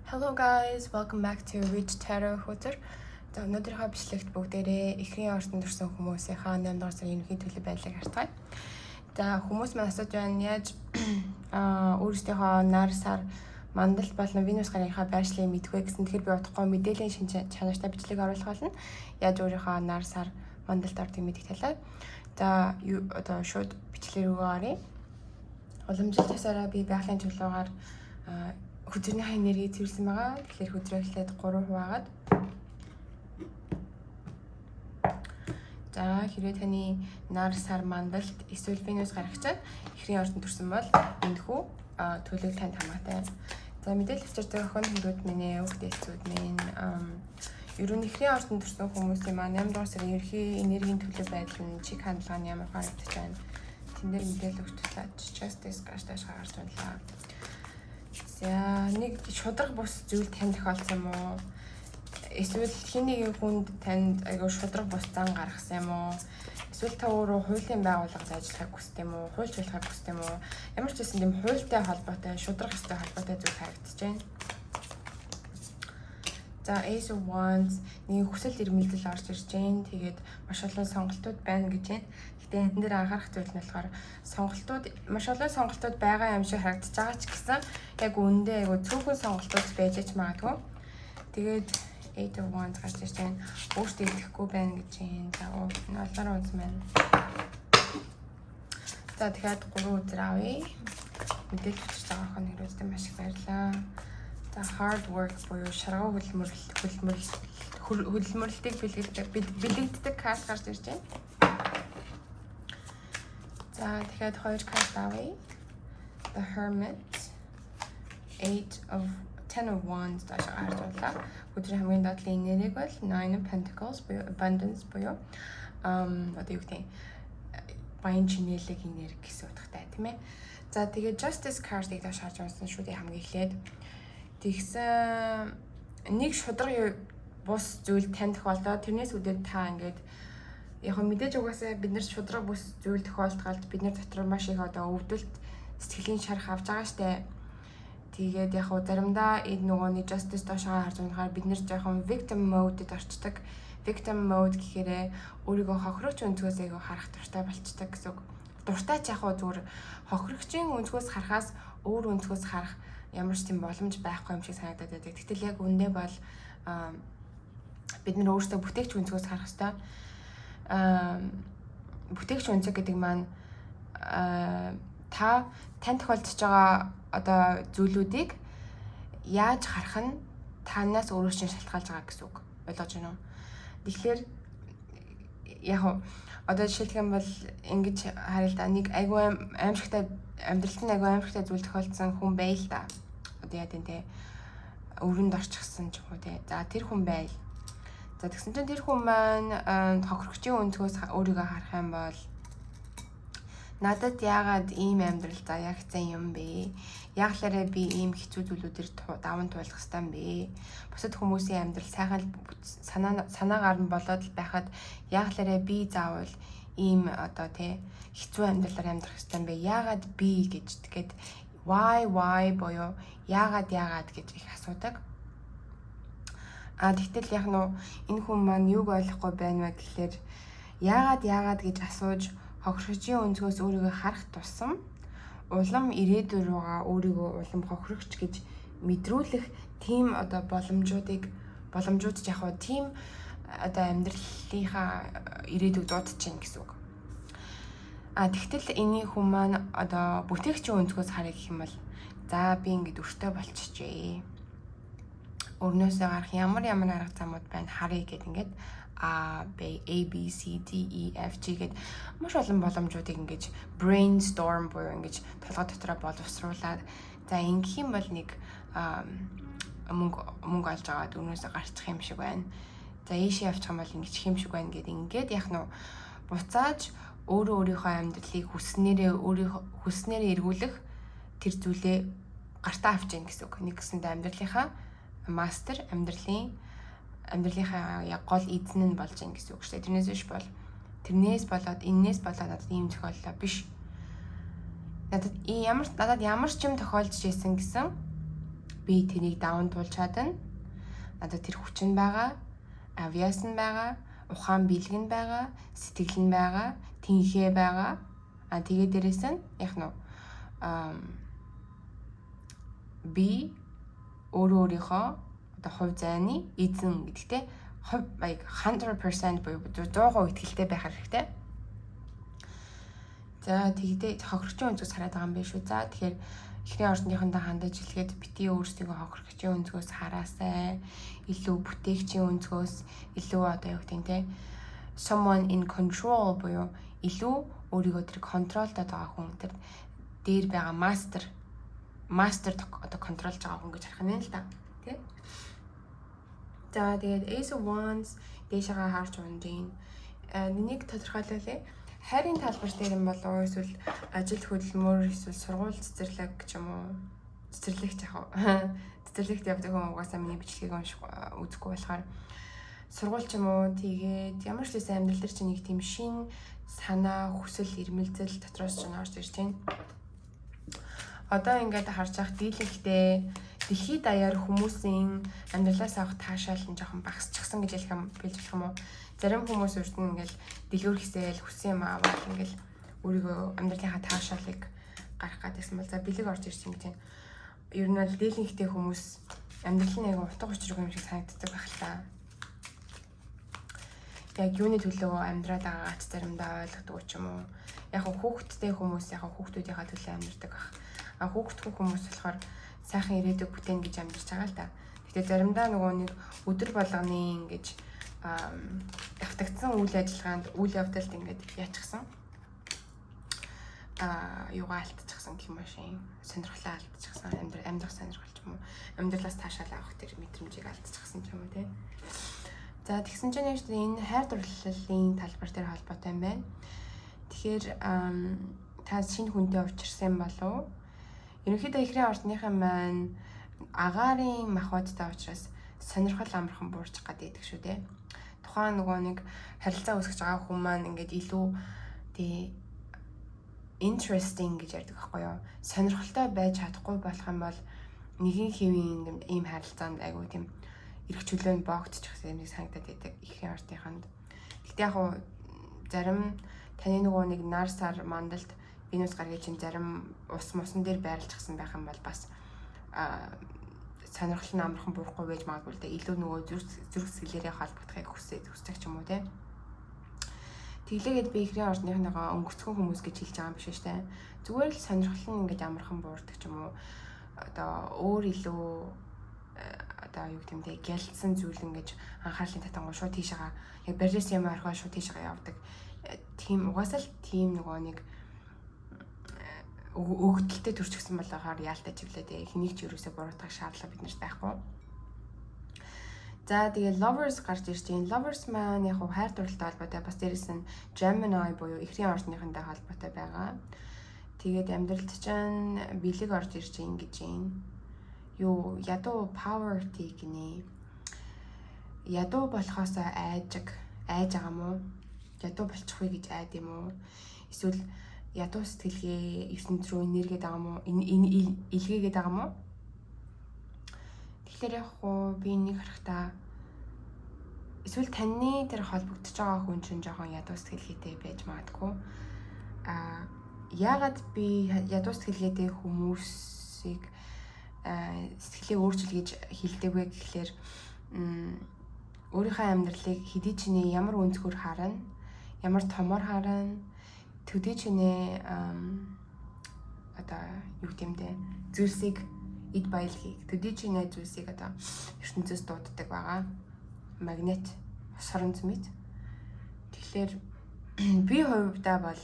Hello guys, welcome back to Rich Tarot Hotel. За өнөөдрийнхөө бичлэгт бүгдээрээ эхрийн орчинд төрсэн хүмүүсийнхаа 8 дугаар сарын ерөнхий төлөв байдлыг харцгаая. За хүмүүс маань асууж байна яаж өөрсдийнхөө нар сар мандалт болон Венус гарынхаа байршлыг мэдвэ гэсэн. Тэгэхээр би утгагүй мэдээллийн шинж чанартай бичлэг оруулах болно. Яаж өөрийнхөө нар сар мандалт ордыг мэдэх талаар. За одоо шууд бичлэг рүү оръё. Уламжилтасаараа би байгалийн чөлөөгаар хөдөрний энерги цэвэрлсэн байгаа. Тэгэхээр хөдрөө эхлээд 3 хуваагаад. За хэрвээ таны нар сар мандалт эсвэл Венус гарагч эхрийн орчинд төрсөн бол энэхүү төлөв танд хамаатай. За мэдээлэл авчирч байгаа охин хүмүүс минь өвгдэлцүүд минь ер нь эхрийн орчинд төрсэн хүмүүсийн маань 8 дугаар сарын ерхий энергийн төлөв байдал нь чиг хандлага нь ямар харагдаж байна. Тэн дээр мэдээлэл өгч туслаад justice гаштай гарч байна. За нэг шудраг бус зүйл танд тохиолдсон юм уу? Эсвэл хин нэгэн хүнд танд айгуу шудраг бус зан гаргасан юм уу? Эсвэл та өөрөө хуулийн байгууллагад ажиллахыг хүсдэг юм уу? Хуульч болохыг хүсдэг юм уу? Ямар ч байсан тийм хуультай холбоотой, шудраг ёстой холбоотой зүйл харагдаж байна. За Ace of Wands нэг хүсэл эрмэлзэл орж ирж байна. Тэгээд маш олон сонголтууд байна гэж байна. Гэтэ энэ дээр анхаарах зүйл нь болохоор маш олон сонголтууд байгаа юм шиг харагдаж байгаа ч гэсэн яг үүндээ айгу цөөхөн сонголтууд байж ч магадгүй. Тэгээд Eight of Wands гарч ирж байна. Өөртөө итгэхгүй байна гэж байна. За олоор унсан байна. За тэгэхээр 3 өдөр авъя. Мэдээлэл өгч байгаа охин нэрүүдтэй маш их баярлалаа. За hard work буюу шаргуу хөлмөрлөлтийг бэлэгддэг карт гарч ирж байна. За тэгэхээр 2 карт авъя. The Hermit, 10 of Wands даш гарч ирлаа. Өдрийн хамгийн дадлын энерги бол 9 of Pentacles буюу abundance буюу одоо юу гэдэг баян чинэлэг энерги гэсэн утгатай тийм ээ. За тэгээд Justice card-ыг даш харж унсан шүү дээ хамгийн эхлээд. Тэгсэн нэг шудраг бус зүйл танд тохиолдоод тэрнээс үүдээд та ингээд яг мэдээж угаасаа бид нар шудраг бус зүйл тохиолдголд бид нар дотор маш их одоо өвдөлт сэтгэлийн шарах авч байгаа штэ. Тэгээд яг заримдаа энэ нөгөөний justice доошоо харж унахаар бид нэр жоохон victim mode-д орчдөг. Victim mode гэхээр өөрийгөө хохирогч өнцгөөс айгаа харах дуртай болчдөг гэсэн үг. Дуртай ч яг зүгээр хохирогчийн өнцгөөс харахаас өөр өнцгөөс харах ямар ч тийм боломж байхгүй юм шиг санагдаад байдаг. Гэтэл яг үндэ бол бид нар өөрсдөө бүтээгч өнцгөөс харах ёстой. Бүтээгч өнцөг гэдэг маань тань тохиолдож байгаа одоо зүйлүүдийг яаж харах нь танаас өөрөө чинь шалтгаалж байгаа гэсэн үг. Ойлгож байна уу? Тэгэхээр яг одоо жишээлх юм бол ингэж харъя л да. Нэг айгүй аимшигтай амьдралд нь айгүй аимшигтай зүйл тохиолдсон хүн байл та. Одоо яа гэдэг те өрөнд орчихсан ч юм уу те. За тэр хүн байл. За тэгсэн чинь тэр хүн маань хохирогчийн өнцгөөс өөрийгөө харах юм бол надад яагаад ийм амьдрал заяагцсан юм бэ? Яаглаараа би ийм хэцүү зүйлүүдээр даван туулах хэрэгтэй юм бэ? Бусад хүмүүсийн амьдрал сайхан санаагаар нь болоод л байхад яаглаараа би заавал ийм одоо тий хэцүү амьдралаар амьдрах хэрэгтэй юм бэ? Яагаад би гэж тэгээд why буюу яагаад гэж их асуудаг. Тэгтэл яг энэ хүн маань юуг ойлгохгүй байна вэ гэхээр яагаад гэж асууж хохирогчийн өнцгөөс өөрийгөө харах тусам улам ирээдүйн руугаа өөрийгөө улам хохирогч гэж мэдрүүлэх тийм одоо боломжууд яг тийм одоо амьдралынхаа ирээдүйг дуудаж чинь гэсэн үг. Тэгтэл энэ хүн маань одоо бүтээгчийн өнцгөөс харъя гэх юм бол за би ингэж өртөө болчихжээ. Өрнөөсөө гарах ямар арга замууд байна харъя гэд ингээд A, B, C, D, E, F, G гэд маш олон боломжуудыг ингэж brainstorm буюу ингэж толгой дотроо боловсруулад за ингэх юм бол нэг мөнгө олж аваад өрнөөсөө гарчих юм шиг байна. За ийшээ явчих юм бол ингэчих юм шиг байна гэд ингээд яг буцааж өөрийнхөө амьдралыг хүснээрээ эргүүлэх тэр зүйлээ гартаа авч яах гэсэн үг. Нэг гэсэндээ амьдралынхаа мастер амьдралынхаа яг гол эзэн нь болж байгаа гэсэн үг шүү дээ. Тэрнээс болоод энээс болоод надад ийм тохиоллоо биш. Надад ямар ч юм тохиолдож ирсэн гэсэн би тэнийг даун туулж чадна. Надад тэр хүч нь байгаа, авьяас нь байгаа, ухаан бэлэг нь байгаа, сэтгэл нь байгаа, тэнхээ байгаа. Тэгээд дээрэс нь яг нь би өөрийнхөө одоо хувь зайны эзэн гэдэгтэй хувь баяг 100% буюу 100% итгэлтэй байх хэрэгтэй. За тэгдээ хохирогчийн өнцгөөс хараад байгаа юм биш үү? За тэгэхээр эхний орчныхондоо хандаж хэлгээд бити өөрсдөө хохирогчийн өнцгөөс хараасай. Илүү бүтээгчийн өнцгөөс илүү одоо юу гэдэг те someone in control буюу илүү өөрийгөө тэр контролдод байгаа хүн тэр дээр байгаа мастер одоо контролж байгаа хүн гэж харах юм л да. Тэ? За тэгээд Ace of Wands дэшегээ харж унжийн. Нэг тодорхойлолъё. Хайрын талбар дээр юм болов уу эсвэл ажил хөдөлмөр эсвэл сургууль цэцэрлэг ч юм уу цэцэрлэгч яах вэ? Цэцэрлэгт явдаг хүн угаасаа миний бичлэгийг унших үзэхгүй болохоор сургууль ч юм уу тэгээд ямар ч байсан амьдрал дээр чинь нэг тийм шин санаа хүсэл эрмэлзэл дотроос ч орж ирж байна. Одоо ингээд харж явах дийлэнхтэй дэлхийд даяар хүмүүсийн амьдралаас авах таашаал нь жоохон багасчихсан гэж хэлэх юм билж болох юм уу? Зарим хүмүүс урд нь ингээл дэлгүүр хэсэл хүсэн юм аваад ингээл өөрийгөө амьдралынхаа таашаалыг гарах гэдсэн бол за бэлэг орж ирсэн гэж байна. Ер нь л дийлэнхтэй хүмүүс амьдрал нь яг утга учиргүй юм шиг санагддаг байх л та. Яг юуны төлөө амьдраад байгаагач заримдаа ойлгодог ч юм уу. Яг хүүхдтэй хүмүүс яг хүүхдүүдийнхаа төлөө амьдрдаг байх. Хүүхдгүй хүмүүс болохоор сайхан ирээдүг бүтээн гэж амьдарч байгаа л да. Гэхдээ заримдаа нөгөө нэг өдөр болгоны ингэж давтагдсан үйл ажиллагаанд үйл явдалд ингээд яачихсан юугаа алдчихсан гэх юм шиг сонирхлоо алдчихсан амьдрах сонирхол ч юм уу амьдралаас таашаал авах тэр мэдрэмжийг алдчихсан ч юм уу тий. За тэгсэн чинь энэ хайр дурлалын талбар дээр холбоотой юм байна. Тэгэхээр та шинэ хүнтэй уулзсан болов уу? Ерөнхийдөө ихрийн ордныхан маань агаарын махбодтой учраас сонирхол амархан буурчих гэдэг шүү дээ. Тухайн нөгөө нэг харилцаа үүсгэж байгаа хүн маань ингээд илүү тий interesting гэж ярьдаг байхгүй юу? Сонирхолтой байж чадахгүй болох юм бол нэгэн хэвийн ийм харилцаанд айгүй тийм эрх чөлөөнд боогдчих юм санагдаад байдаг ихрийн ордныханд. Гэхдээ яг хуу зарим таны нөгөө нэг нар сар мандалд Венус гаргийн чинь зарим ус мусан дээр байрлчихсан байх юм бол бас сонирхол нь амархан буурахгүй байж магадгүй л дээ. Илүү нөгөө зүрх сэтгэлээрээ холбогдохыг хүсэж ч юм уу те. Тэглээгээд би ихрийн ордныхныгоо өнгөцгөн хүмүүс гэж хэлж байгаа юм биш үү те. Зүгээр л сонирхол нь ингэж амархан буурдаг ч юм уу. Одоо өөр илүү одоо юу гэх юм те гялцсан зүйл ингэж анхаарлын татангуй шууд тийшээгаа яг барьс юм орхоо шууд тийшээгаа явдаг. Тийм угаасаа л тийм нөгөө нэг өгдөлтэй төрчихсөн болохоор яалтаа чивлээ те хэнийг ч юусоо буруутгах шаардлага биднэрт байхгүй. За тэгээ lovers гарч ирж байна. Lovers маань яг хайр дурлалтай холбоотой бас дээрэс нь Gemini буюу ихрийн ордныхантай холбоотой байгаа. Тэгээд амьдралд чинь бэлэг орж ирж байна гэж байна. Юу ядуу poverty гинэ. Ядуу болохоос айж байгаа мó? Ядуу болчихгүй гэж айд юм уу? Эсвэл ядуу сэтгэлгээ ертөнд рүү энергээд байгаа мó? Илгээгээд байгаа мó? Тэгэхээр яг хуу би нэг харахтаа эсвэл таны тэр холбогдож байгаа хүн чинь жоохон ядуу сэтгэлгээтэй байж магадгүй. Яагаад би ядуу сэтгэлгээтэй хүмүүсийг сэтгэлээ өөрчилгөж хилдэг вэ гэхлээр өөрийнхөө амьдралыг хэдий ч нэ ямар өнцгөр харна, ямар томор харна, төдий ч нэ одоо юу гэмдэ зүйлсийг эд баялагийг төдий ч нэ зүйлсийг одоо ертөнцөөс дууддаг байгаа. Магнит сорон змит. Тэгэхээр би хувьдаа бол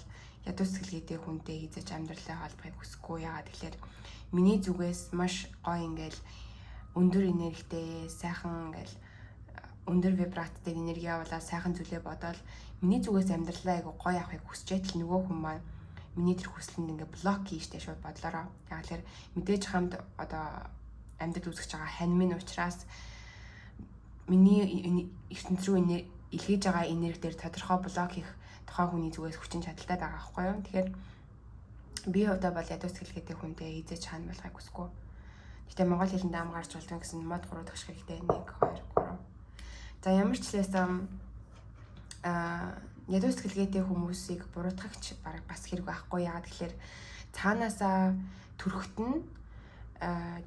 ядуу сэтгэлгээтэй хүнтэй хийж амьдралаа холбохыг хүсэхгүй. Яагаад тэгэхээр миний зүгээс маш гоё ингээл өндөр энергитэй, сайхан ингээл өндөр вибраттай энерги явуулаад сайхан зүйлээ бодоод миний зүгээс амьдралаа айгу гоё авахыг хүсчээд л нөгөө хүн маань миний тэр хүслэнд ингээ блок хийжтэй шууд бодлороо. Яг л мэдээж хамт одоо амьд үзэж байгаа хань минь учраас миний ертөнд рүү илгээж байгаа энерги дээр тодорхой блок хийх тухайн хүний зүгээс хүчин чадалтай байгаа байхгүй юу. Тэгэхээр би хувьдаа бол ядуу сэтгэлгээтэй хүнтэй хийж чаана болохыг хүсэхгүй. Гэтэ монгол хэлэнд ам гарч болдог гэсэн мод 3 дахь хэрэгтэй. 1 2 3. За ямар ч хэлээсэн ядуу сэтгэлгээтэй хүмүүсийг буруутгахч бараг бас хэрэг байхгүй. Яагаад гэхээр цаанаасаа төрөхт нь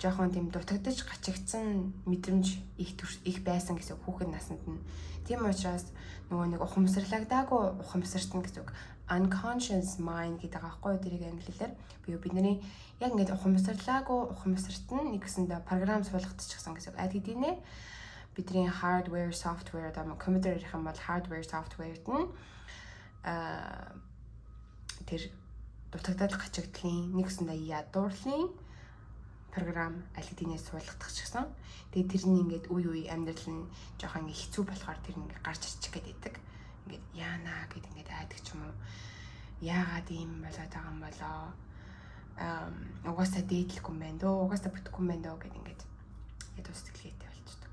жоохон тийм дутагдж гачигдсан мэдрэмж их байсан гэсэн хүүхэд насанд нь. Тийм учраас нөгөө нэг ухамсарлагдаагүй ухамсарт нь гэсэн үг unconscious mind гэдэг байгаа байхгүй тэрийг англиар бидний яг ингээд ухамсарлаагүй ухамсарт нь нэгсэндээ програм суулгадчихсан гэсэн үг. Аль хэдийнэ бидний hardware software одоо компьютер гэх юм бол hardware software-т нь тэр дутагдал гачигдлын нэгсэндээ ядуурлын програм аль хэдийнээс суулгадчихсан. Тэгээд тэр нь ингээд үе амьдрал нь жоохон хэцүү болохоор тэр нь ингээд гарч ирчих гээд байдаг. Ингээд яана гэд ингээд айдаг ч юм уу. Яагаад ийм болоод байгаа юм болоо. Угаасаа дээдлэхгүй юм байна дөө. Угаасаа бүтэхгүй юм байна дөө гэд ингээд ядуу сэтгэлгээтэй болчихдог.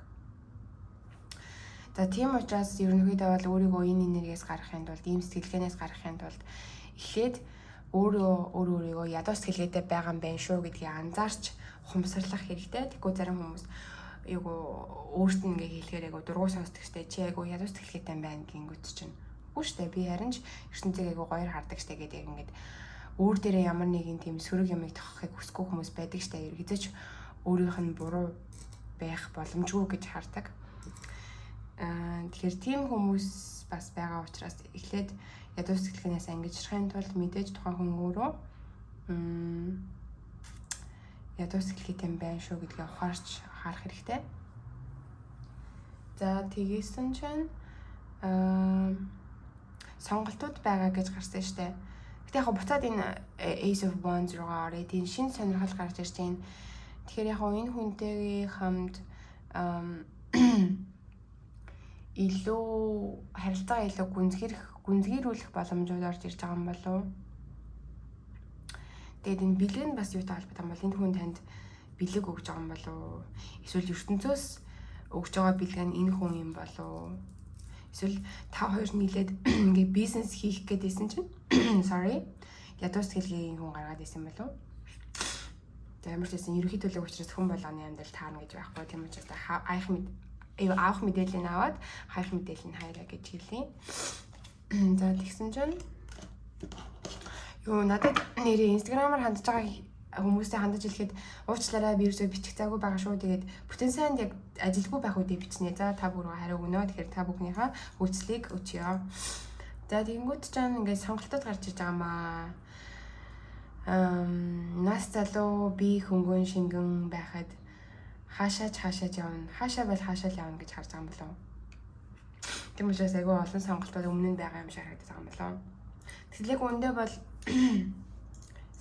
За тийм учраас ерөнхийдөө бол өөрийгөө энэ энергиээс гаргахын тулд, ийм сэтгэлгээнээс гаргахын тулд эхлээд өөрийгөө ядуу сэтгэлгээтэй байгаа юм байна шүү гэдгийг анзаарч ухамсарлах хэрэгтэй. Тэгэхгүй зарим хүмүүс айгу өөрт нь ингээ хэлэхээр айгу дургуй сонсдог штэ. Чи айгу ядуу сэтгэлгээтэй юм байна гингүүт чинь. Үгүй штэ. Би харин ч ертөнцийг айгу гоёр хардаг штэ гэдэг ингээд өөр дээрээ ямар нэгэн тийм сөрөг юмыг тохохыг хүсэхгүй хүмүүс байдаг штэ. Хэзээ ч өөрийнх нь буруу байх боломжгүй гэж хардаг. Тэгэхээр тийм хүмүүс бас байгаа учраас эхлээд ядуу сэтгэлгээнээс ангижрахын тулд мэдээж тухайн хүн өөрөө ядуу сэтгэлгээтэй юм байна шүү гэдгийг ухаарч харах хэрэгтэй. За тэгээсэн чинь сонголтууд байгаа гэж гарсан шүү дээ. Гэтэ яг буцаад энэ Ace of Wands руугаа орё. Тийм шинэ сонирхол гарч ирж байна. Тэгэхээр яг энэ хүнтэйгээ хамт илүү харилцаа илүү гүнзгийрүүлэх боломжууд орж ирж байгаа юм болов. Тэгээд энэ бэлэг нь бас юутай холбоотой юм бол энэ хүн танд бэлэг өгж байгаа юм болов. Эсвэл ертөнцөөс өгж байгаа бэлэг нь энэ хүн юм болов. Эсвэл та хоёр нийлээд ингээ бизнес хийх гэдээсэн чинь sorry ядуу сэтгэлгээний хүн гаргаад исэн болов. За ямар ч байсан ерөнхий төлөв учраас хүн болгоны амьдрал таарна гэж байхгүй. Тийм учраас авах мэдээллийг аваад хайх мэдээллийг хайраа гэж хэлье. За тэгсэн чинь надад нэрээ инстаграмаар хандж байгаа хүмүүстэй хандаж хэлэхэд уучлаарай би юусоо бичих цаагүй байгаа шүү. Тэгээд бүтэн сайнд яг ажилгүй байх үедээ бичнэ. За та бүр хариу өгнө. Тэгэхээр та бүхнийхээ үйлчлэгийг өчьё. За тэгэнгүүт ч ингээд сонголтууд гарч иж байгаа маа. Нас залуу би хөнгөн шингэн байхад хаашаач явна. Хаашаа бол хаашаа л явна гэж харж байгаа юм болов. Тийм учраас айгүй олон сонголтууд өмнө нь байгаа юм шиг харагдаж байгаа юм болов. Тэгэлэг үндэ бол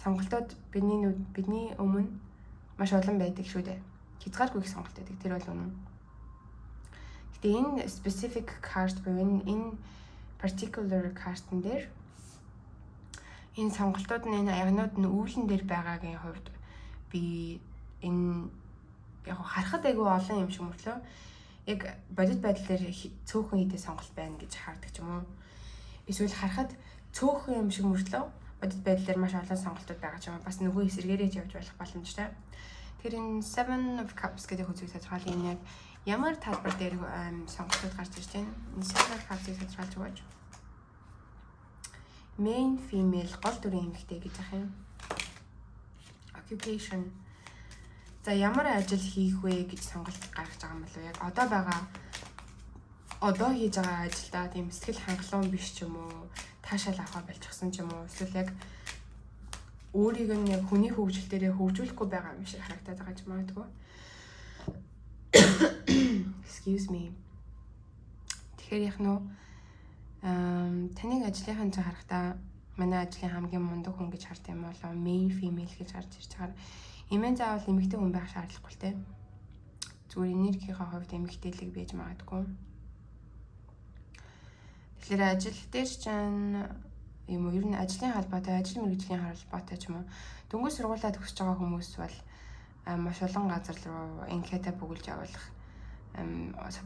сонголтууд бидний өмнө маш олон байдаг шүү дээ. Хязгааргүй их сонголт байдаг. Тэр бол үнэн. Гэтэ энэ specific card буюу энэ particular card-н дээр энэ сонголтууд нь энэ аягнууд нь үүлэн дээр байгаагийн хувьд би энэ яг харахад айгүй олон юм шиг мөртлөө яг бодит байдал дээр цөөхөн хідээ сонголт байна гэж хардаг ч юм уу. Эсвэл харахад цөөхөн юм шиг мөртлөө бодит байдал дээр маш олон сонголтууд байгаа ч юм уу. Бас нөгөө эсэргээрээ явж болох боломжтой. Тэгэхээр энэ Seven of Cups гэдэг хүзүүг тодорхойлох энэ яг ямар талбар дээр сонголтууд гарч ирж байна. Энэ Seven of Cups-ыг тодорхойлж өгөөч. Main female гол дүрийн эмэгтэй гэж ах юм. Occupation. За ямар ажил хийх вэ гэж сонголт гаргаж байгаа юм болов. Яг одоо хийж байгаа ажилдаа тийм сэтгэл хангалуун биш ч юм уу, таашаал авах болчихсон ч юм уу. Эсвэл яг өөрийг нь яг хүний хөгжил дээрээ хөгжүүлэхгүй байгаа юм шиг харагдаад байгаа ч магадгүй. Excuse me. Тэгэхээр яг нөө таныг ажлынхан цаа харахтаа манай ажлын хамгийн мундаг хүн гэж хард юм болоо main female гэж харж ирж байгаа. Эмээ заавал эмэгтэй хүн байх шаардлагагүй л те. Зүгээр энергийнхээ хувьд эмэгтэйлэг байж магадгүй. Тэгэхээр ажил дээр чинь юм уу ер нь ажлын холбоотой, ажил мэргэжлийн холбоотой ч юм уу дөнгөж сургуулаа төгсөж байгаа хүмүүс бол маш олон газар руу анкета бүгэлж явуулах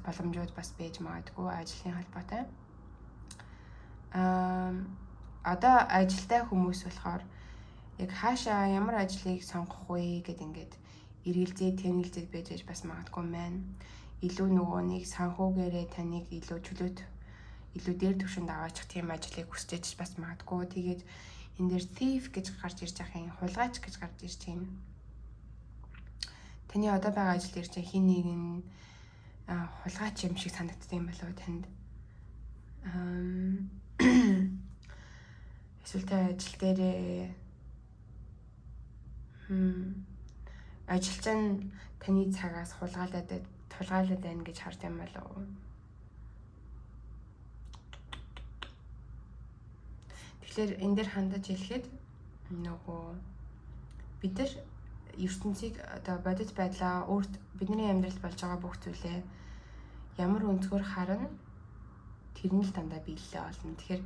боломжууд бас байж магадгүй ажлын холбоотой. Одоо ажилтай хүмүүс болохоор яг хаашаа ямар ажлыг сонгох вэ гэд ингээд эргэлзээ тэнэлзээд байж бас магадгүй маань. Илүү нөгөө нэг санхүүгээрээ таныг илүү дээр түвшинд аваачих тийм ажлыг хүсэж бас магадгүй. Тэгээд энэ дээр thief гэж гарч ирж байгаа юм, хулгайч гэж гарч ирж байна. Таны одоо байгаа ажил дээр чинь хин нэг нь хулгайч юм шиг санагддаг юм болов уу танд? Эсвэл та ажил дээрээ ажилчин таны цагаас хулгайлаад байна гэж хард юм болов уу? Тэгэхээр энэ дээр хандаж хэлэхэд нөгөө бид нар ертөнцийг одоо бодит байдлаа бидний амьдралд болж байгаа бүх зүйлээ ямар өнцгөр харна тэр нь л дандаа биелэлээ олно. Тэгэхээр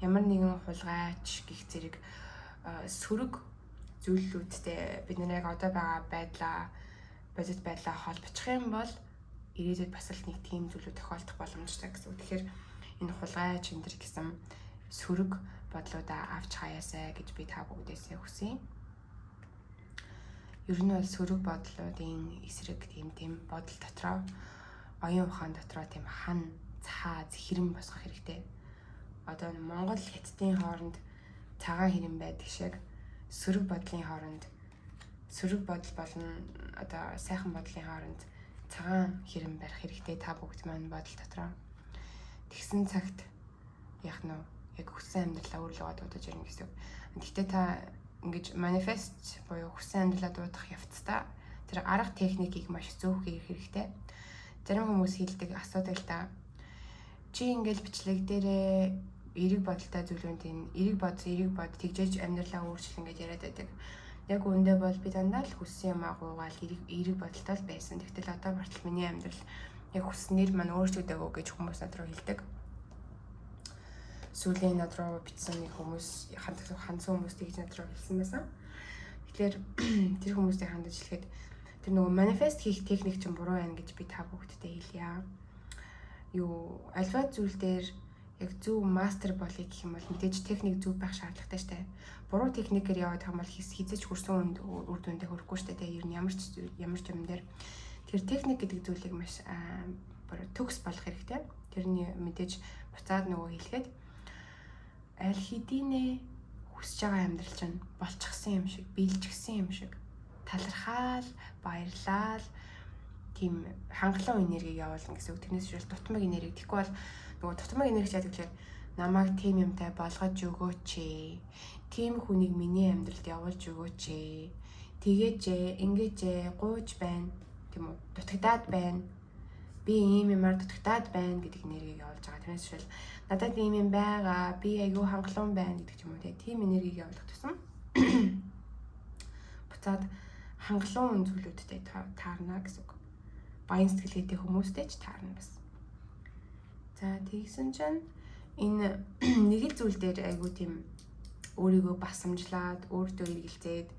ямар нэгэн хулгайч гих зэрэг сөрөг зүйлүүдтэй бид нар яг одоо байгаа бодит байдлаа холбочих юм бол ирээдүйд бас л нэг тийм зүйлүүд тохиолдох боломжтой гэсэн үг. Тэгэхээр энэ хулгайч энэ төр гэсэн сөрөг бодлуудаа авч хаяасай гэж би та бүгдээсээ хүсье. Ер нь бол сөрөг бодлуудын эсрэг тийм бодол дотроо оюун ухаан дотроо тийм хан цаа хэрэм босгох хэрэгтэй. Одоо Монгол хятадын хооронд цагаан хэрэм байдаг шиг сөрөг бодлын хооронд сөрөг бодол болон одоо сайхан бодлын хооронд цагаан хэрэм барих хэрэгтэй та бүгд маань бодол дотроо. Тэгсэн цагт яг нь яг хүссэн амьдралаа өөрлөгөө дуудаж ирнэ гэсэн. Гэхдээ та ингэж манифест буюу хүссэн амьдралаа дуудах явцдаа тэр арга техникийг маш зөв хийх хэрэгтэй. Зарим хүмүүс хэлдэг асуудал та чи ингээл бичлэг дээрээ эерэг бодолтой зүйлүүдийн эерэг бод тэгжээж амьдралаа өөрчлөн гэж яриад байдаг. Яг үүндээ бол би дандаа л хүссэн юм агуугаал эерэг бодолтой л байсан. Тэгтэл одоо бартал миний амьдрал яг хүснээр маань өөрчлөгдөөгөө гэж хүмүүс над руу хэлдэг. Сүүлийн над руу бичсэн нэг хүмүүс хандсан хүмүүс тэгж над руу хэлсэн байсан. Тэгэхээр тэр хүмүүстэй хандаж хэлэхэд тэр нөгөө манифест хийх техник чинь буруу байна гэж би та бүгдтэй хэлье. Альва зүйл дээр яг зөв мастер болъё гэх юм бол мэдээж техник зөв байх шаардлагатай штэ. Буруу техникээр яваад байгаа бол хизэж хүрсэн үр дүндээ хүрэхгүй штэ. Ер нь ямар ч юм дээр тэр техник гэдэг зүйлийг маш төгс болох хэрэгтэй. Тэрний мэдээж буцаад нөгөө хэлэхэд аль хэдийнэ хүсэж байгаа амьдрал чинь болчихсон юм шиг, биелжчихсэн юм шиг талархаал, баярлал, тийм хангалуун энергийг явуулна гэсэн үг. Тэрнээс шил дутмаг энерги. Тэгэхгүй бол нөгөө дутмаг энерги яадаг гэхээр намайг тийм юмтай болгож өгөөч ээ. Тийм хүнийг миний амьдралд явуулж өгөөч ээ. Тэгээж ингэж гууж байна. Тийм үү? Дутагдаад байна. Би ийм юмар дутагдаад байна гэдэг энергийг явуулж байгаа. Тэрнээс шил надад ийм юм байгаа. Би айгүй хангалуун байна гэдэг юм уу тийм энергийг явуулах тусам буцаад хангалуун зүйлүүдтэй таарна гэсэн үг. Баян сэтгэлгээтэй хүмүүстэй ч таарна бас. За тэгсэн чинь энэ нэг л зүйл дээр айгүй тийм өөрийгөө басамжлаад, өөртөө эргэлзээд,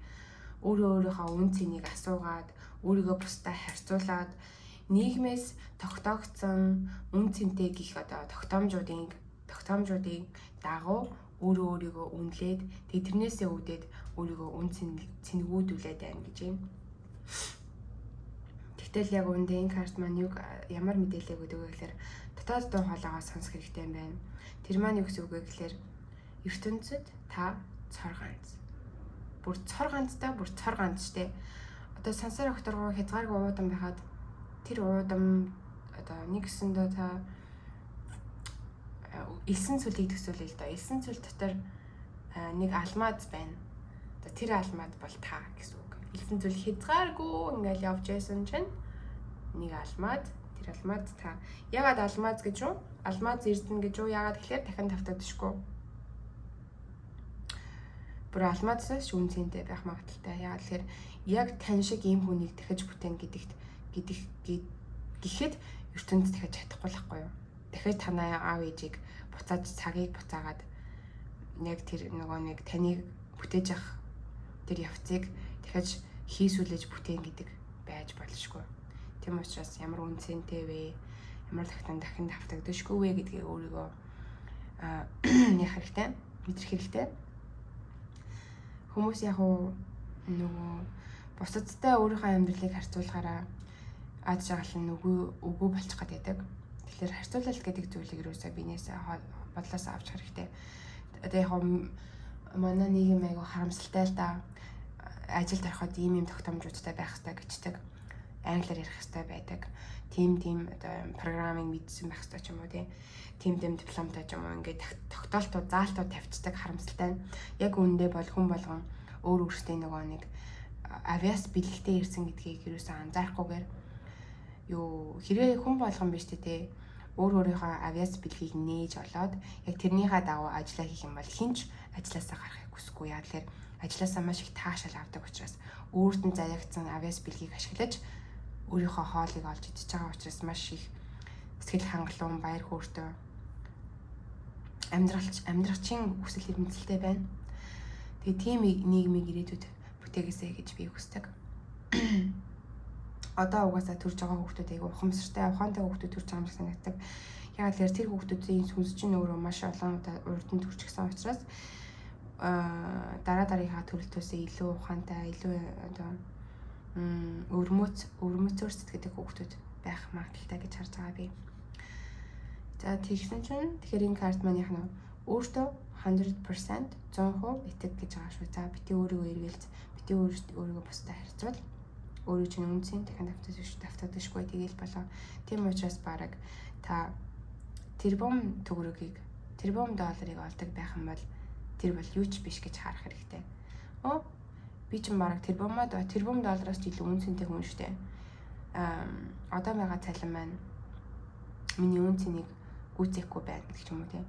өөрийнхөө үн цэнийг асуугаад, өөрийгөө бусдад харьцуулаад нийгмээс тогтоогдсон үн цэнтэй гих одоо тогтоомжуудыг дагуу өөрийгөө үнэлээд тэрнээсээ үүдээд өөрийгөө үн цэнгүүдүүлээд байна гэж юм. Тэгтэл яг үүндээ энэ карт маань ямар мэдээлэл өгдөг вэ гэхээр дотоод дуу хоолойгоо сонсох хэрэгтэй юм байна. Тэр маань юу гэсэн үг вэ гэхээр ертөнцид та цор ганц. Бүр цор ганцтэй. Одоо сансар окторгоо хязгааргүй уудан байхад тэр уудан одоо нэгсэндээ та элсэн цөлийг төсөөлөе л да. Элсэн цөл дотор нэг алмаз байна. Одоо тэр алмаз бол та гэсэн үг. Элсэн цөл хязгааргүй ингээл явж байсан чинь нэг алмаз, тэр алмаз та. Ягаад алмаз гэж юу? Алмаз эрдэнэ гэж юу? Ягаад тэгэхээр дахин давтагдчихгүй. Бүр алмазаас үн цэнтэй байх магадaltaй. Ягаад тэгэхээр яг тань шиг ийм хүнийг дахиж бүтээн гэхэд ертөнд дахиж чадахгүй л байхгүй юу? Дахиж танаа аав ээжийг буцааж цагийг буцаагаад яг тэр нөгөө нэг таныг бүтээж авах тэр явцыг дахиж хийсүүлж бүтээн гэдэг байж болшгүй. Тийм учраас ямар үн цэнтэй вэ? Ямар дахин давтагдашгүй вэ гэдгийг өөрийгөө яах хэрэгтэй? Мэдрэх хэрэгтэй. Хүмүүс яг нөгөө бусадтай өөрийнхөө амьдралыг харьцуулахаараа ад жаргал нь үгүй болчих гээд байдаг. Тэгэхээр харьцуулалт гэдэг зүйлийг юусаа биенээсээ бодлоосоо авч хэрэгтэй. Одоо яг манай нийгэм айгу харамсалтай л да. Ажилд ороход ийм тогтоомжуудтай байх хэрэгтэй гэждэг. Англиар ярих хэрэгтэй байдаг. Тим одоо программинг мэдсэн байх хэрэгтэй ч юм уу тийм дипломтой ч юм уу ингээд тогтоолтууд заалтууд тавьчихдаг харамсалтай нь. Яг үүндээ бол хүн болгон өөр өөртөө нөгөө нэг авиас бэлэгтэй ирсэн гэдгийг юусаа анзаарахгүйгээр хэрвээ хүн болгон биш те өөрийнхөө авиас бэлгийг нээж олоод яг тэрнийхээ дагуу ажиллаа хийх юм бол хинч ажилласаа гарахыг хүсэхгүй. Яа тэгэхээр ажилласаа маш их таашаал авдаг учраас өөрт нь заягдсан авиас бэлгийг ашиглаж өөрийнхөө хоолыг олж идэж байгаа учраас маш их сэтгэл хангалуун, баяр хөөртэй амьдрахчийн хүсэл эрмэлзэлтэй байна. Тэгээ тийм нийгмийг ирээдүйд бүтээгээсэй гэж би хүсдэг. Одоо угаасаа төрж байгаа хүүхдүүд айгүй ухамсартай, ухаантай хүүхдүүд төрж байгаа юм шиг санагддаг. Яг л тэр хүүхдүүдийн сүнс чинь өөрөө маш олон удаа урд нь төрчихсөн учраас дараагийнхаа төрөлтөөсөө илүү ухаантай, илүү одоо өвөрмөцөөр сэтгэдэг хүүхдүүд байх магадaltaй гэж харж байгаа би. За тэгсэн чинь тэгэхээр энэ карт маань яг нь өөртөө 100% 100% итэг гэж байгаа шүү. За бити өөрийгөө эргэлз, бити өөрийгөө бусдад харьцуул. Өөрөө чинь үнцэн дахин давтагдашгүй тэгээл болоо. Тийм учраас бараг та тэрбум төгрөгийг, тэрбум долларыг олдог байх юм бол тэр бол юу ч биш гэж харах хэрэгтэй. Би ч бараг тэрбум доллараас ч илүү үнцэнтэй хүн шүү дээ. Одоо байгаа цалин маань миний үнцнийг гүйцэхгүй байна гэх юм уу тийм.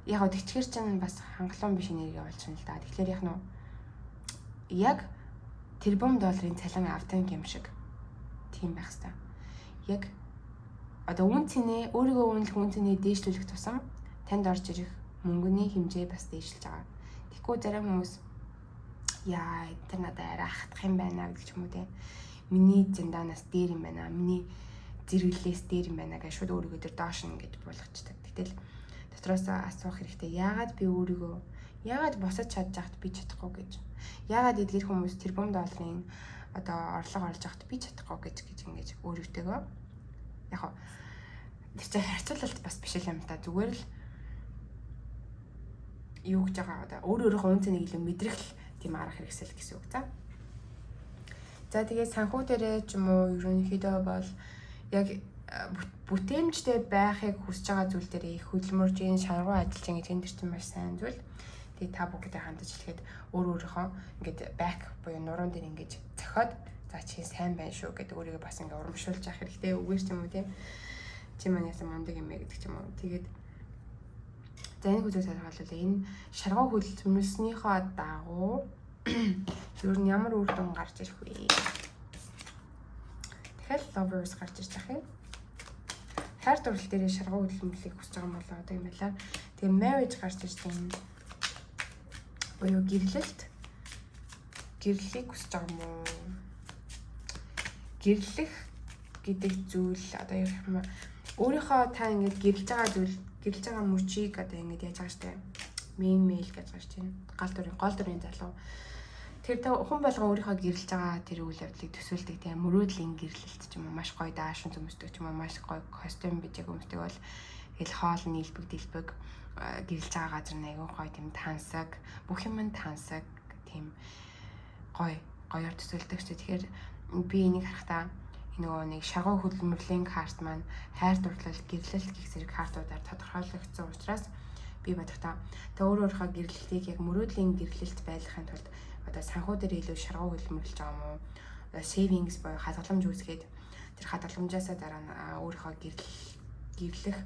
Яг тэгчгэр чинь бас хангалуун биш энерги болж байна л да. Тэгэхээр яг тэрбум долларын цалин авдаг юм шиг тийм байх хэрэгтэй. Яг одоо үнцний өөрийгөө үнэлэх үнцний дээшлүүлэх тусам танд орж ирэх мөнгөний хэмжээ бас дээшилж байгаа. Тэгэхгүй зарим хүмүүс яа тэр надад арай хатах юм байна гэдэг ч юм уу тийм. Миний зэндаанаас дээр юм байна. Миний зэрэглээс дээр юм байна гэж шууд өөрийгөө тэр доош нь гэж болгочдаг. Гэтэл дотроос асуух хэрэгтэй. Яагаад би өөрийгөө босож чадж байхад би чадахгүй гэж. Яагаад эдгээр хүмүүс тэрбум долларын одоо орлого олж байхад би чадахгүй гэж ингэж өөрөөтэйгөө яг тэр чинь харьцуулалт бас биш юм та. Зүгээр л юу гэж байгаа одоо өөрийнхөө үнцнийг илүү мэдрэх тийм арга хэрэгсэл гэсэн үг. За тэгээд санхүү дээрээ ч юм уу ерөнхийдөө бол яг бүтээмжтэй байхыг хүсэж байгаа зүйл дээр их хөдөлмөржийн шаргуу ажиллаж байгаа гэдэг чинь маш сайн зүйл. Тэгээ та бүгдээ хандаж хэлэхэд өөрийнхөө ингээд бэк буюу нуруунд дээр ингэж зохиод за чи сайн байна шүү гэдэг өөрийгөө бас ингээд урамшуулж явах хэрэгтэй. Үгээр ч юм уу тийм. Чи маань яасан мундаг юм бэ гэдэг ч юм уу. Тэгээд за энэ хүлээж авалаа энэ шаргуу хөдөлмөрснийхөө дагуу ер нь ямар үр дүн гарч ирэх вэ? Тэгэхээр lovers гарч ирж байгаа юм. Хайр дурлал дээр шаргуу хөдөлмөрлийг хүсэж байгаа юм болоо одоо юм байла. Тэгээ marriage гарч ирж байгаа. Буюу гэрлэлийг хүсэж байгаа юм уу? Гэрлэх гэдэг зүйл одоо юм өөрийнхөө та ингэж гэрлэж байгаа мөчийг одоо ингэж яаж байгаа штэ. Мэйл гэж гарч байна. Гол дүрийн залуу. Тэр хүн болгон өөрийнхөө гэрлэж байгаа тэр үйл явдлыг төсөөлдөг тийм мөрөөдлийн гэрлэлт ч юм уу маш гоё даашин төмөсдөг ч юм уу маш гоё костюм bijэг өмсдөг бол ил хоол нийлбэг дэлбэг гэрлэж байгаа газар нь айгүй гоё тийм тансаг бүх юм нь тансаг тийм гоёор төсөөлдөг ч тэгэхээр би энийг харахтаа нөгөө нэг шаргуу хөдөлмөрлийн карт маань хайр дурлал гэрлэлт гэх зэрэг картуудаар тодорхойлогдсон учраас би бодохдоо өөрийнхөө гэрлэлтийг яг мөрөөдлийн гэрлэлт байлгахын тулд одоо санхүү дээр илүү шаргуу хөдөлмөрлж байгаа юм уу? Одоо savings буюу хадгаламж үүсгээд тэр хадгаламжаасаа дараа нь өөрийнхөө гэрлэх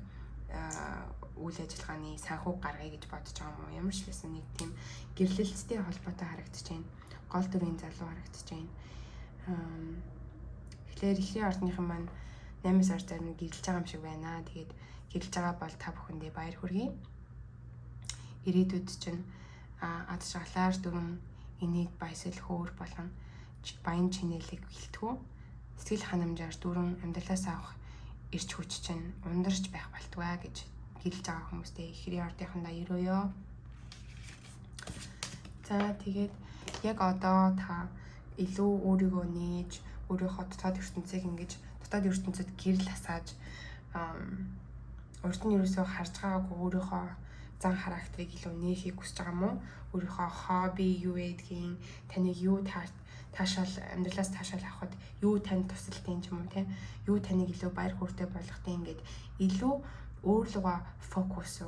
үйл ажиллагааны санхүү гаргая гэж бодож байгаа юм уу? Ямар ч байсан нэг тийм гэрлэлттэй холбоотой харагдаж байна. Гол дүрийн залуу харагдаж байна. Тэгэхээр ихний ордныхан маань 8 сар зарим гэрлэж байгаа юм шиг байна. Тэгээд гэрлэж байгаа бол та бүхэндээ баяр хүргэе. Ирээдүйд чинь ад шаглаар дүрэн энийг баясал хөөр болон баян чинэлийг хилтгүү сэтгэл ханамжаар дүрэн амьдралаас авах ирч хүч чинь ундарч байх болтугай гэж хэлж байгаа хүмүүстэй ихрийн ордынхандаа ерөөё. За тэгээд яг одоо та илүү өөрийгөө нээж, өөрийнхөө дотоод ертөнцийг ингэж дотоод ертөнцид гэрэл хасааж урд нь ерөөсөө харж байгаагүй өөрийнхөө зан характерыг илүү нээхийг хүсэж байгаа юм уу? Өөрийнхөө хобби юу гэдгийг, таныг юу таашаал амьдралаас таашаал авахд юу танд тусалдیں۔ Ч юм уу те. Юу таныг илүү баяр хөөртэй болгохтой ингээд илүү өөрлөгөө фокус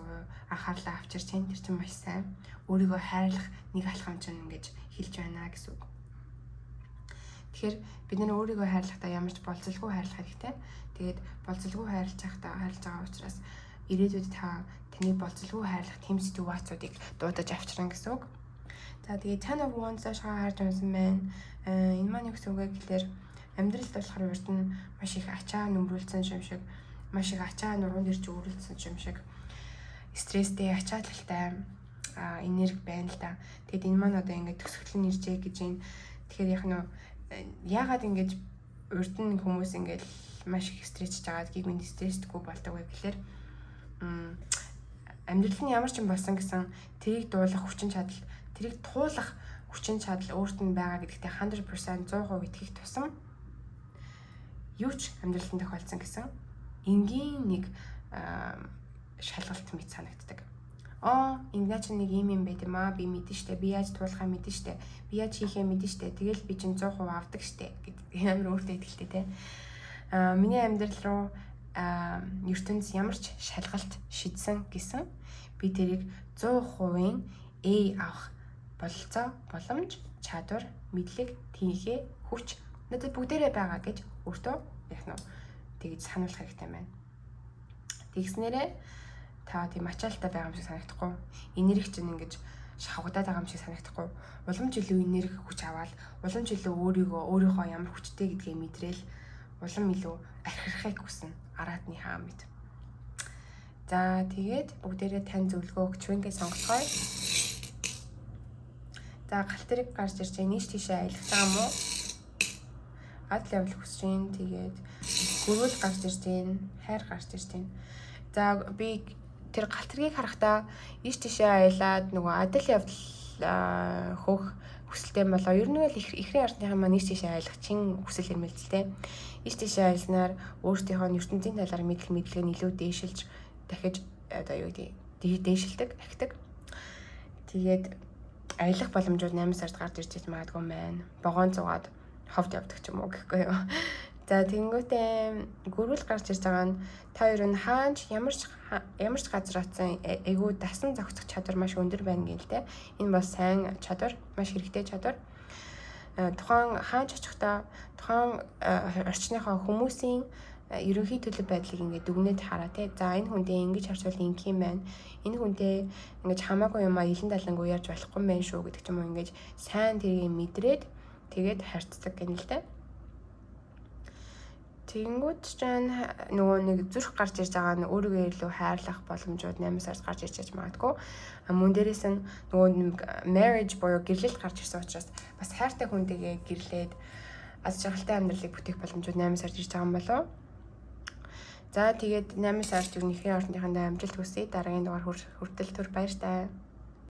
анхаарлаа авчирч чинь тэр чинь маш сайн. Өөрийгөө хайрлах нэг алхам чинь ингэж хэлж байна гэсэн үг. Тэгэхээр бид нэр өөрийгөө хайрлахдаа ямар ч болцолгүй хайрлах хэрэгтэй. Тэгээд болцолгүй хайрлаж байгаа учраас ирээдүйд таны болцолгүй хайрлах тэм ситуацуудыг дуудаж авчран гэсэн үг. За тэгээд Ten of Wands ашгаа харж унсан байна. Энэ маань юу гэсэн үг вэ гэхээр амьдралд болохоор урд нь маш их ачаа нөмрүүлсэн юм шиг, маш их ачаа нуруунд ирж өөрлөсөн юм шиг стресстэй, ачаалалтай энерги байна л да. Тэгэд энэ маань одоо ингээд төсөглөн иржээ гэж юм. Тэгэхээр яг нь яагаад ингэж урд нь хүмүүс ингээд маш их стрессж байгаад гівэнд стрессдэггүй болдог вэ гэхээр амьдрал нь ямар ч юм болсон гэсэн тэрийг дуулах хүчин чадал, тэрийг туулах хүчин чадал өөрт нь байгаа гэдэгтээ 100% 100% итгэх тусам юу ч амьдралд нь тохиолдсон гэсэн энгийн нэг шалгалт мэт санагддаг. Ингэнэ чи нэг юм байт юм аа, би мэдэн штэ, би яаж туулахаа мэдэн штэ, би яаж хийхээ мэдэн штэ, тэгэл би чинь 100% авдаг штэ гэдэг амар өөртөө итгэлтэй те. Миний амьдрал руу ертөнц ямар ч шалгалт шидсэн гэсэн би тэрийг 100% авах бололцоо, боломж, чадвар, мэдлэг, тэнхээ, хүч надад бүгдээрээ байгаа гэж өөртөө яг нь тэгж сануулах хэрэгтэй байна. Тэгснээрээ та тийм ачаалттай байгаа юм шиг санагдахгүй. Энерги чинь ингэж шавгадаад байгаа юм шиг санагдахгүй. Уламж илүү энерги хүч аваад, уламж илүү өөрийнхөө ямар хүчтэй гэдгийг мэдрээл, улам илүү архирахыг хүснэ. Араатны хаа мэд. За тэгээд бүгдээрээ тань зөвлөгөө өгч вингээ сонгоцгоё. За галт тэрэг гарч ирж байгаа нийш тийшээ аялах байгаа юм уу? Ад левел хүсэж байна. Тэгээд гөрвөл гарч ирж байна. Хайр гарч ирж байна. За би тэр галт тэргийг харахтаа ийш тийшээ аялаад нөгөө ад левел хөөх хүсэлтэй болоо. Ер нь л ихрийн ардныхаа маань ийш тийшээ аялах чин хүсэл эрмэлзэлтэй. Ийш тийшээ аялснаар өөртөөхөө ертөнцийн талаар мэдлэг нь илүү дээшилж дахиж одоо юу гэдэг дээшилдэг, ахидаг. Тэгээд аялах боломжууд 8 сард гарч ирж магадгүй байна. Богоон зугаад ховд явдаг ч юм уу гэхгүй юу. За тэнгуүтээ гөрвөл гарч ирж байгаа нь та хоёр нь хаанч ямар ч газар очсон айгүй дасан зохицох чадвар маш өндөр байна гэлтэй. Энэ бол сайн чадвар, маш хэрэгтэй чадвар. Тухайн хаанч очихдаа тухайн орчныхоо хүмүүсийн ерөнхий төлөв байдлыг ингээд дүгнээд хараа те. За энэ хүндээ ингэж харцвал ингэх юм байна. Энэ хүндээ ингэж хамаагүй юмаа илэн далангуу ярьж болохгүй юм байна шүү гэдэг ч юм уу ингэж сайн тэрийг мэдрээд тэгээд харьцдаг гэнэ л дээ. Тэнгүүд чинь нөгөө нэг зүрх гарч ирж байгаа нь өөрийгөө илүү хайрлах боломжууд 8 сард гарч ирж магадгүй. Мөн дээрээс нь нөгөө marriage буюу гэрлэлт гарч ирсэн учраас бас хайртай хүнтэйгээ гэрлээд аз жаргалтай амьдралыг бүтээх боломжууд 8 сард ирж байгаа юм болов. За тэгээд 8 сард юу нэхрийн орныхондоо амжилт хүсье. Дараагийн дугаар хүртэл түр баяртай.